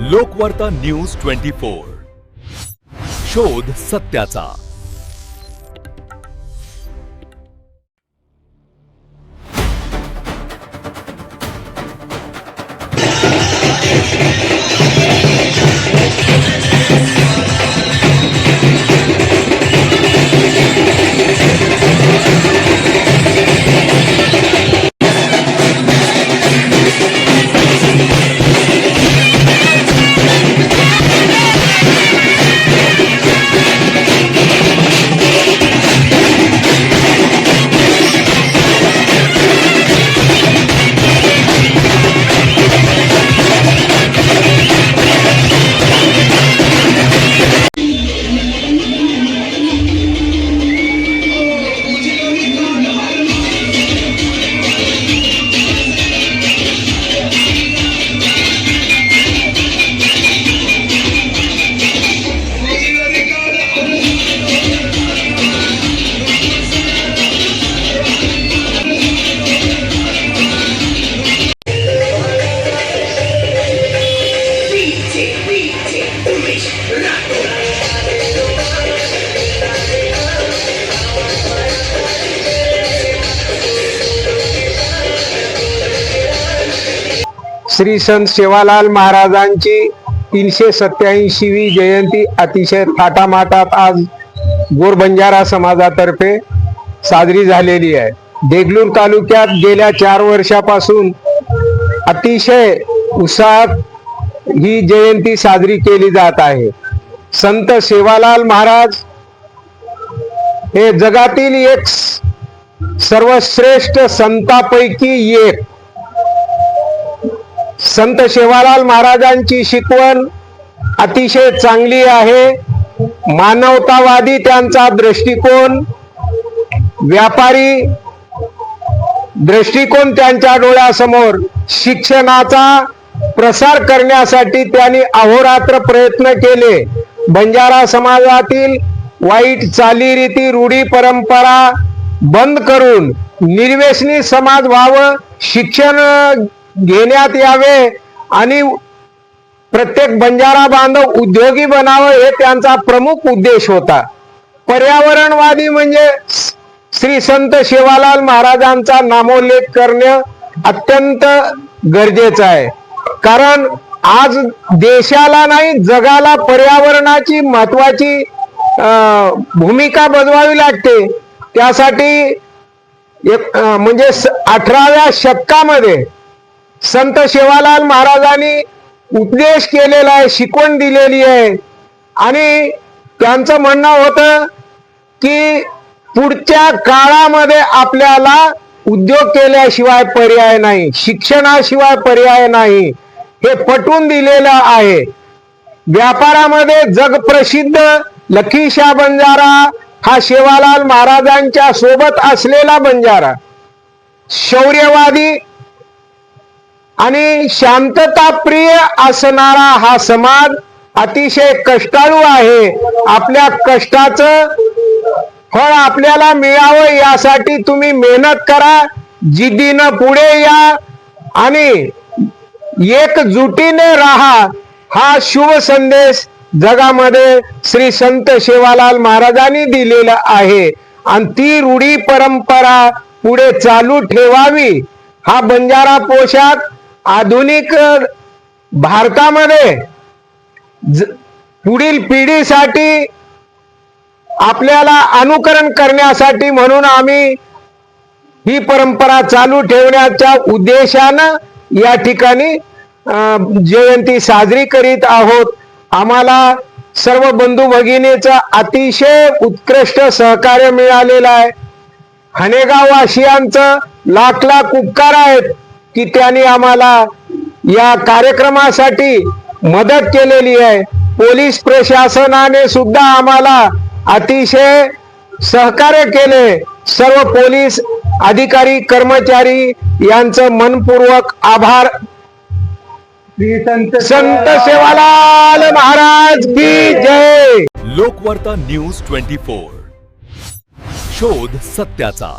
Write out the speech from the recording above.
लोकवार्ता news 24 शोध सत्याचा। श्री संत सेवालाल महाराजांची 387वी जयंती अतिशय थाटामाटात आज गोर बंजारा समाजातर्फे साजरी झालेली आहे। देगलूर तालुक्यात गेल्या 4 वर्षापासून अतिशय उत्साहात ही जयंती साजरी केली जात आहे। संत सेवालाल महाराज हे जगातील एक सर्वश्रेष्ठ संतांपैकी एक। संत सेवालाल महाराजांची शिकवण अतिशय चांगली आहे। मानवतावादी त्यांचा दृष्टिकोन, व्यापारी दृष्टिकोन त्यांच्या डोळ्यासमोर। शिक्षणाचा प्रसार करण्यासाठी त्यांनी अहोरात्र प्रयत्न केले। बंजारा समाजातील वाईट चालीरीती, रूढी परंपरा बंद करून निर्व्यसनी समाज व्हावं, शिक्षण घेण्यात यावे आणि प्रत्येक बंजारा बांधव उद्योगी बनावं हे त्यांचा प्रमुख उद्देश होता। पर्यावरणवादी म्हणजे श्री संत सेवालाल महाराजांचा नामोल्लेख करणे अत्यंत गरजेचं आहे। कारण आज देशाला नाही जगाला पर्यावरणाची महत्वाची भूमिका बजवावी लागते। त्यासाठी म्हणजे 18व्या शतकामध्ये संत सेवालाल महाराजांनी उपदेश केलेला आहे, शिकवण दिलेली आहे आणि त्यांचं म्हणणं होतं की पुढच्या काळामध्ये आपल्याला उद्योग केल्याशिवाय पर्याय नाही, शिक्षणाशिवाय पर्याय नाही, हे पटवून दिलेलं आहे। व्यापारामध्ये जगप्रसिद्ध लखीशाह बंजारा हा सेवालाल महाराजांच्या सोबत असलेला बंजारा, शौर्यवादी आणि शांतताप्रिय असणारा हा समाज अतिशय कष्टाळू आहे। आपल्या कष्टाचं फळ आपल्याला मिळावं यासाठी तुम्ही मेहनत करा, जिद्दीनं पुढे या आणि एकजुटीने राहा, हा शुभ संदेश जगामध्ये श्री संत सेवालाल महाराजांनी दिलेला आहे। आणि ती रूढी परंपरा पुढे चालू ठेवावी। हा बंजारा पोशाख आधुनिक भारतामध्ये पुढील पिढीसाठी आपल्याला अनुकरण करण्यासाठी म्हणून आम्ही ही परंपरा चालू ठेवण्याच्या उद्देशानं या ठिकाणी जयंती साजरी करीत आहोत। आम्हाला सर्व बंधू भगिनीचं अतिशय उत्कृष्ट सहकार्य मिळालेलं आहे। हनेगाव वासियांचं लाख लाख उपकार आहेत की त्यांनी आम्हाला या कार्यक्रमासाठी मदत केलेली आहे। पोलीस प्रशासनाने सुद्धा आम्हाला अतिशय सहकार्य केले। सर्व पोलीस अधिकारी कर्मचारी यांचं मनपूर्वक आभार। संत सेवालाल महाराज की जय। लोकवार्ता न्यूज 24 शोध सत्याचा।